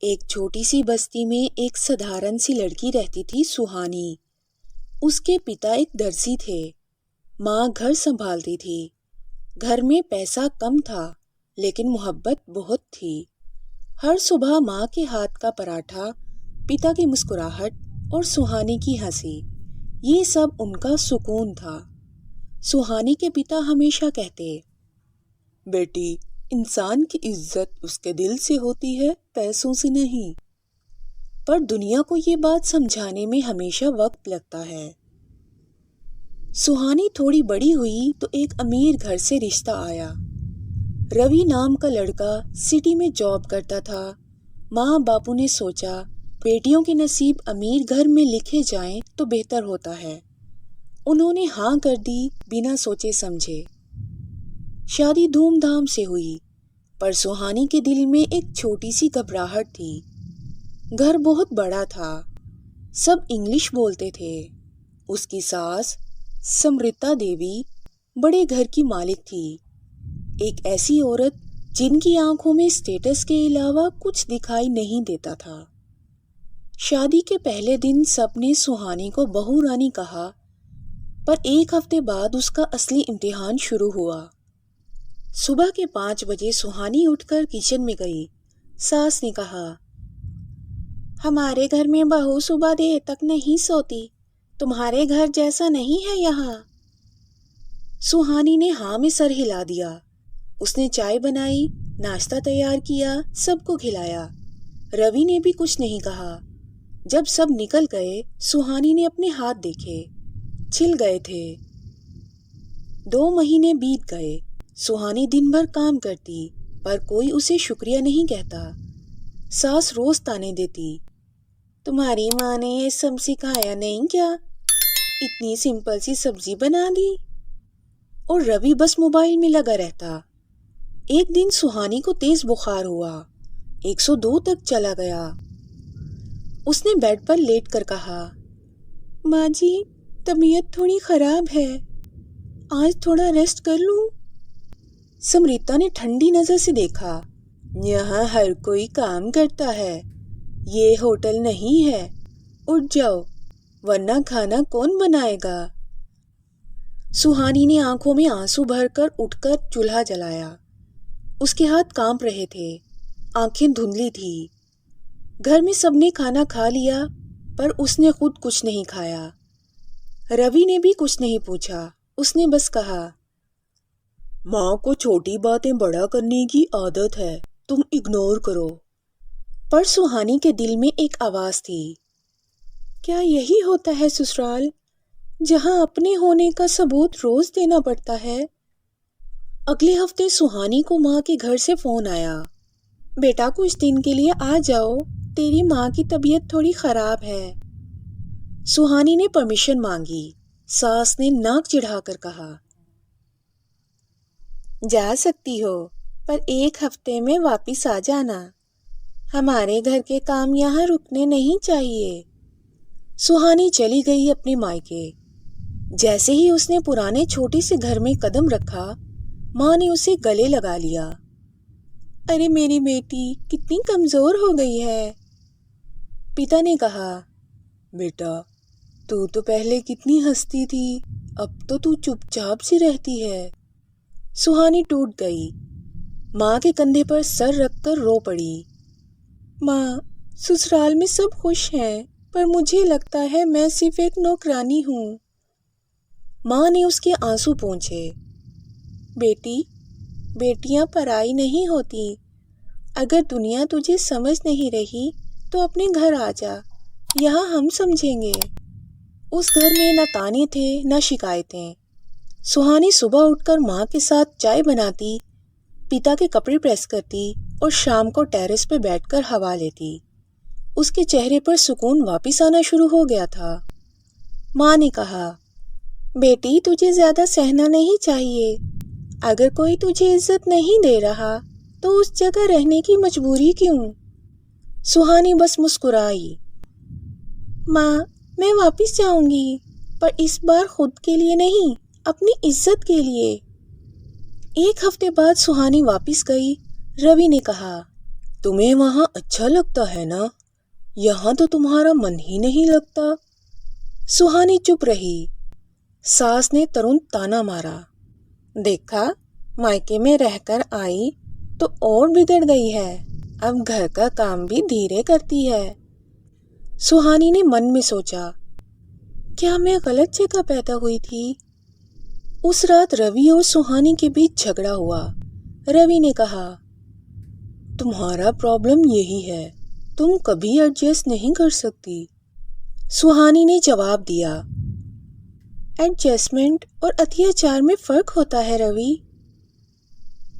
एक छोटी सी बस्ती में एक साधारण सी लड़की रहती थी, सुहानी। उसके पिता एक दर्जी थे। माँ घर संभालती थी। घर में पैसा कम था, लेकिन मोहब्बत बहुत थी। हर सुबह माँ के हाथ का पराठा, पिता की मुस्कुराहट और सुहानी की हंसी, ये सब उनका सुकून था। सुहानी के पिता हमेशा कहते, बेटी, इंसान की इज्जत उसके दिल से होती है, पैसों से नहीं। पर दुनिया को ये बात समझाने में हमेशा वक्त लगता है। सुहानी थोड़ी बड़ी हुई तो एक अमीर घर से रिश्ता आया। रवि नाम का लड़का सिटी में जॉब करता था। माँ बापू ने सोचा, बेटियों के नसीब अमीर घर में लिखे जाएं तो बेहतर होता है। उन्होंने हाँ कर दी, बिना सोचे समझे। शादी धूमधाम से हुई, पर सुहानी के दिल में एक छोटी सी घबराहट थी। घर बहुत बड़ा था, सब इंग्लिश बोलते थे। उसकी सास समृता देवी बड़े घर की मालिक थी, एक ऐसी औरत जिनकी आंखों में स्टेटस के अलावा कुछ दिखाई नहीं देता था। शादी के पहले दिन सबने सुहानी को बहू रानी कहा, पर एक हफ्ते बाद उसका असली इम्तिहान शुरू हुआ। सुबह के 5 बजे सुहानी उठकर किचन में गई। सास ने कहा, हमारे घर में बहू सुबह देर तक नहीं सोती, तुम्हारे घर जैसा नहीं है यहाँ। सुहानी ने हाँ में सर हिला दिया। उसने चाय बनाई, नाश्ता तैयार किया, सबको खिलाया। रवि ने भी कुछ नहीं कहा। जब सब निकल गए, सुहानी ने अपने हाथ देखे, छिल गए थे। 2 महीने बीत गए। सुहानी दिन भर काम करती, पर कोई उसे शुक्रिया नहीं कहता। सास रोज ताने देती, तुम्हारी माँ ने ये सब सिखाया नहीं क्या? इतनी सिंपल सी सब्जी बना दी। और रवि बस मोबाइल में लगा रहता। एक दिन सुहानी को तेज बुखार हुआ, 102 तक चला गया। उसने बेड पर लेट कर कहा, माँ जी, तबीयत थोड़ी खराब है, आज थोड़ा रेस्ट कर लूं? समृता ने ठंडी नजर से देखा, यहाँ हर कोई काम करता है, ये होटल नहीं है, उठ जाओ, वरना खाना कौन बनाएगा? सुहानी ने आंखों में आंसू भरकर उठकर चूल्हा जलाया। उसके हाथ कांप रहे थे, आंखें धुंधली थी। घर में सबने खाना खा लिया, पर उसने खुद कुछ नहीं खाया। रवि ने भी कुछ नहीं पूछा, उसने बस कहा, माँ को छोटी बातें बड़ा करने की आदत है, तुम इग्नोर करो। पर सुहानी के दिल में एक आवाज थी, क्या यही होता है ससुराल, जहाँ अपने होने का सबूत रोज देना पड़ता है? अगले हफ्ते सुहानी को माँ के घर से फोन आया, बेटा कुछ दिन के लिए आ जाओ, तेरी माँ की तबीयत थोड़ी खराब है। सुहानी ने परमिशन मांगी। सास ने नाक चिढ़ाकर कहा, जा सकती हो, पर 1 हफ्ते में वापिस आ जाना। हमारे घर के काम यहाँ रुकने नहीं चाहिए। सुहानी चली गई अपने मायके। जैसे ही उसने पुराने छोटे से घर में कदम रखा, माँ ने उसे गले लगा लिया। अरे मेरी बेटी कितनी कमजोर हो गई है। पिता ने कहा, बेटा, तू तो पहले कितनी हंसती थी, अब तो तू चुपचाप सी रहती है। सुहानी टूट गई। माँ के कंधे पर सर रखकर रो पड़ी। माँ, ससुराल में सब खुश हैं, पर मुझे लगता है मैं सिर्फ एक नौकरानी हूँ। माँ ने उसके आंसू पोंछे। बेटी, बेटियाँ पराई नहीं होती। अगर दुनिया तुझे समझ नहीं रही तो अपने घर आ जा, यहाँ हम समझेंगे। उस घर में न ताने थे न शिकायतें। सुहानी सुबह उठकर माँ के साथ चाय बनाती, पिता के कपड़े प्रेस करती और शाम को टेरेस पर बैठकर हवा लेती। उसके चेहरे पर सुकून वापस आना शुरू हो गया था। माँ ने कहा, बेटी तुझे ज्यादा सहना नहीं चाहिए। अगर कोई तुझे इज्जत नहीं दे रहा तो उस जगह रहने की मजबूरी क्यों? सुहानी बस मुस्कुराई। माँ, मैं वापस जाऊंगी, पर इस बार खुद के लिए नहीं, अपनी इज्जत के लिए। 1 हफ्ते बाद सुहानी वापस गई। रवि ने कहा, तुम्हें वहाँ अच्छा लगता है ना? यहाँ तो तुम्हारा मन ही नहीं लगता। सुहानी चुप रही। सास ने तुरंत ताना मारा। देखा, मायके में रहकर आई तो और बिगड़ गई है। अब घर का काम भी धीरे करती है। सुहानी ने मन में सोचा, क्या मैं गलत जगह पैदा हुई थी? उस रात रवि और सुहानी के बीच झगड़ा हुआ। रवि ने कहा, तुम्हारा प्रॉब्लम यही है, तुम कभी एडजस्ट नहीं कर सकती। सुहानी ने जवाब दिया, एडजस्टमेंट और अत्याचार में फर्क होता है रवि।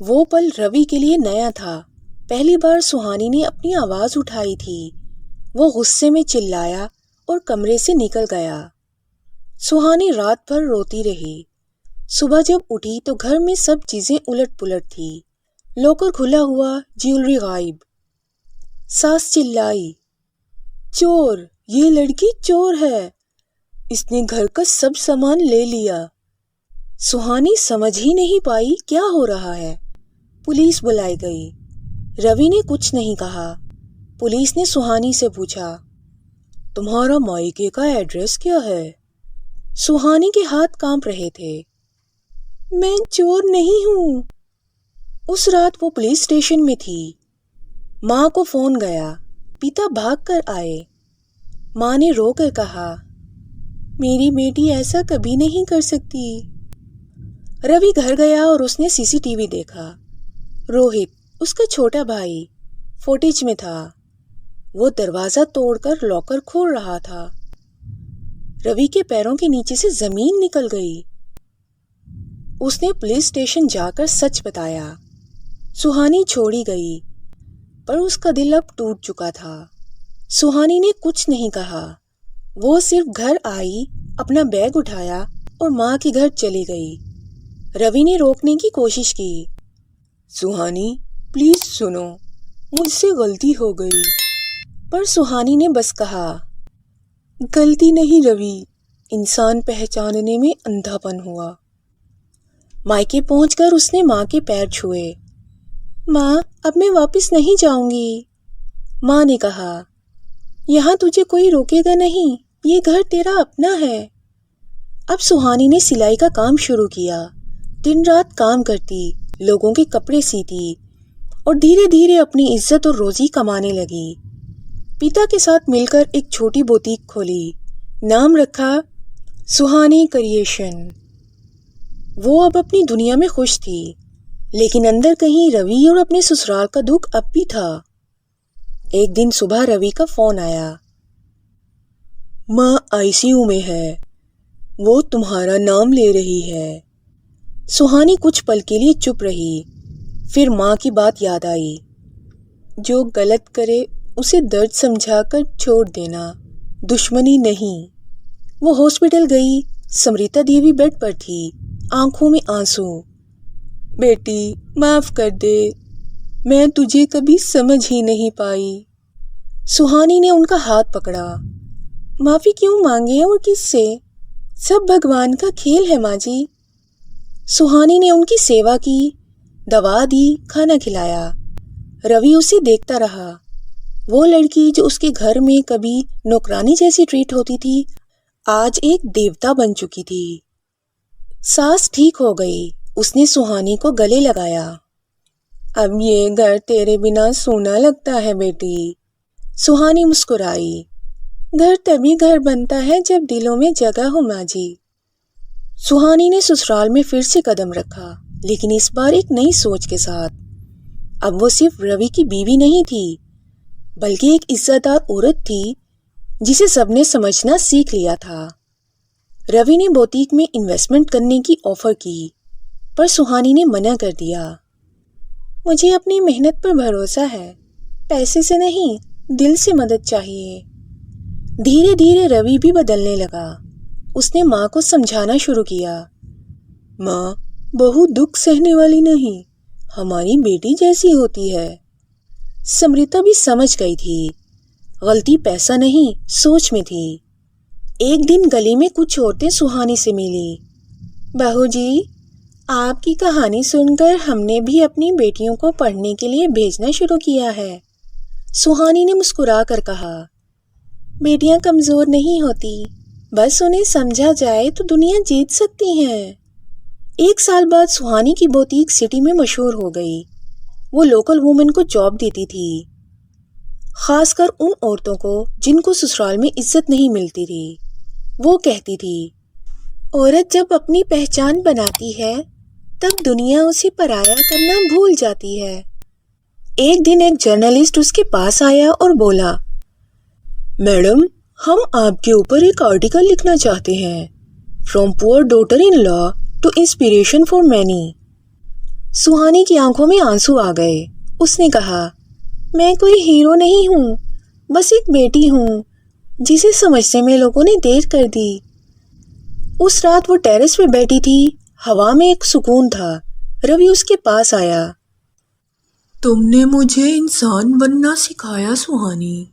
वो पल रवि के लिए नया था। पहली बार सुहानी ने अपनी आवाज उठाई थी। वो गुस्से में चिल्लाया और कमरे से निकल गया। सुहानी रात भर रोती रही। सुबह जब उठी तो घर में सब चीजें उलट पुलट थी। लॉकर खुला हुआ, ज्वेलरी गायब। सास चिल्लाई, चोर, ये लड़की चोर है, इसने घर का सब सामान ले लिया। सुहानी समझ ही नहीं पाई क्या हो रहा है। पुलिस बुलाई गई। रवि ने कुछ नहीं कहा। पुलिस ने सुहानी से पूछा, तुम्हारा मायके का एड्रेस क्या है? सुहानी के हाथ कांप रहे थे। मैं चोर नहीं हूं। उस रात वो पुलिस स्टेशन में थी। माँ को फोन गया। पिता भागकर आए। माँ ने रोकर कहा, मेरी बेटी ऐसा कभी नहीं कर सकती। रवि घर गया और उसने सीसीटीवी देखा। रोहित, उसका छोटा भाई, फुटेज में था। वो दरवाजा तोड़कर लॉकर खोल रहा था। रवि के पैरों के नीचे से जमीन निकल गई। उसने पुलिस स्टेशन जाकर सच बताया। सुहानी छोड़ी गई, पर उसका दिल अब टूट चुका था। सुहानी ने कुछ नहीं कहा। वो सिर्फ घर आई, अपना बैग उठाया और माँ के घर चली गई। रवि ने रोकने की कोशिश की। सुहानी, प्लीज सुनो, मुझसे गलती हो गई। पर सुहानी ने बस कहा, गलती नहीं रवि, इंसान पहचानने में अंधापन हुआ। मायके पहुंचकर उसने माँ के पैर छुए। माँ, अब मैं वापस नहीं जाऊंगी। माँ ने कहा, यहाँ तुझे कोई रोकेगा नहीं, ये घर तेरा अपना है। अब सुहानी ने सिलाई का काम शुरू किया। दिन रात काम करती, लोगों के कपड़े सीती और धीरे धीरे अपनी इज्जत और रोजी कमाने लगी। पिता के साथ मिलकर एक छोटी बुटीक खोली। नाम रखा सुहानी क्रिएशन। वो अब अपनी दुनिया में खुश थी, लेकिन अंदर कहीं रवि और अपने ससुराल का दुख अब भी था। एक दिन सुबह रवि का फोन आया। माँ आईसीयू में है, वो तुम्हारा नाम ले रही है। सुहानी कुछ पल के लिए चुप रही। फिर माँ की बात याद आई, जो गलत करे उसे दर्द समझाकर छोड़ देना, दुश्मनी नहीं। वो हॉस्पिटल गई। समृता देवी बेड पर थी, आंखों में आंसू। बेटी, माफ कर दे, मैं तुझे कभी समझ ही नहीं पाई। सुहानी ने उनका हाथ पकड़ा। माफी क्यों मांगे और किससे? सब भगवान का खेल है माँ जी। सुहानी ने उनकी सेवा की, दवा दी, खाना खिलाया। रवि उसे देखता रहा। वो लड़की जो उसके घर में कभी नौकरानी जैसी ट्रीट होती थी, आज एक देवता बन चुकी थी। सास ठीक हो गई। उसने सुहानी को गले लगाया। अब ये घर तेरे बिना सूना लगता है बेटी। सुहानी मुस्कुराई। घर तभी घर बनता है जब दिलों में जगह हो माँ जी। सुहानी ने ससुराल में फिर से कदम रखा, लेकिन इस बार एक नई सोच के साथ। अब वो सिर्फ रवि की बीवी नहीं थी, बल्कि एक इज्जतदार औरत थी जिसे सबने समझना सीख लिया था। रवि ने बुटीक में इन्वेस्टमेंट करने की ऑफर की, पर सुहानी ने मना कर दिया। मुझे अपनी मेहनत पर भरोसा है, पैसे से नहीं, दिल से मदद चाहिए। धीरे धीरे रवि भी बदलने लगा। उसने माँ को समझाना शुरू किया। माँ, बहू दुख सहने वाली नहीं, हमारी बेटी जैसी होती है। समृता भी समझ गई थी, गलती पैसा नहीं, सोच में थी। एक दिन गली में कुछ औरतें सुहानी से मिली। बहू जी, आपकी कहानी सुनकर हमने भी अपनी बेटियों को पढ़ने के लिए भेजना शुरू किया है। सुहानी ने मुस्कुरा कर कहा, बेटियां कमजोर नहीं होती, बस उन्हें समझा जाए तो दुनिया जीत सकती हैं। 1 साल बाद सुहानी की बुटीक सिटी में मशहूर हो गई। वो लोकल वुमेन को जॉब देती थी, खासकर उन औरतों को जिनको ससुराल में इज्जत नहीं मिलती थी। वो कहती थी, औरत जब अपनी पहचान बनाती है तब दुनिया उसे पराया करना भूल जाती है। एक दिन एक जर्नलिस्ट उसके पास आया और बोला, मैडम, हम आपके ऊपर एक आर्टिकल लिखना चाहते हैं। From poor daughter in law to inspiration for many. Suhani की आंखों में आंसू आ गए। उसने कहा, मैं कोई हीरो नहीं हूँ, बस एक बेटी हूँ जिसे समझने में लोगों ने देर कर दी। उस रात वो टेरेस पे बैठी थी, हवा में एक सुकून था। रवि उसके पास आया। तुमने मुझे इंसान बनना सिखाया सुहानी।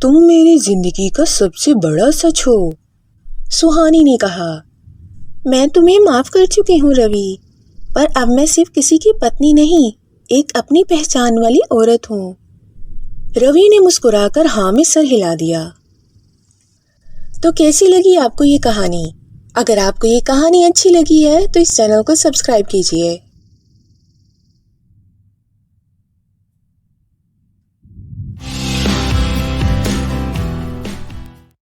तुम मेरी जिंदगी का सबसे बड़ा सच हो। सुहानी ने कहा, मैं तुम्हें माफ कर चुकी हूँ रवि, पर अब मैं सिर्फ किसी की पत्नी नहीं, एक अपनी पहचान वाली औरत हूँ। रवि ने मुस्कुराकर हाँ में सर हिला दिया। तो कैसी लगी आपको ये कहानी? अगर आपको ये कहानी अच्छी लगी है तो इस चैनल को सब्सक्राइब कीजिए।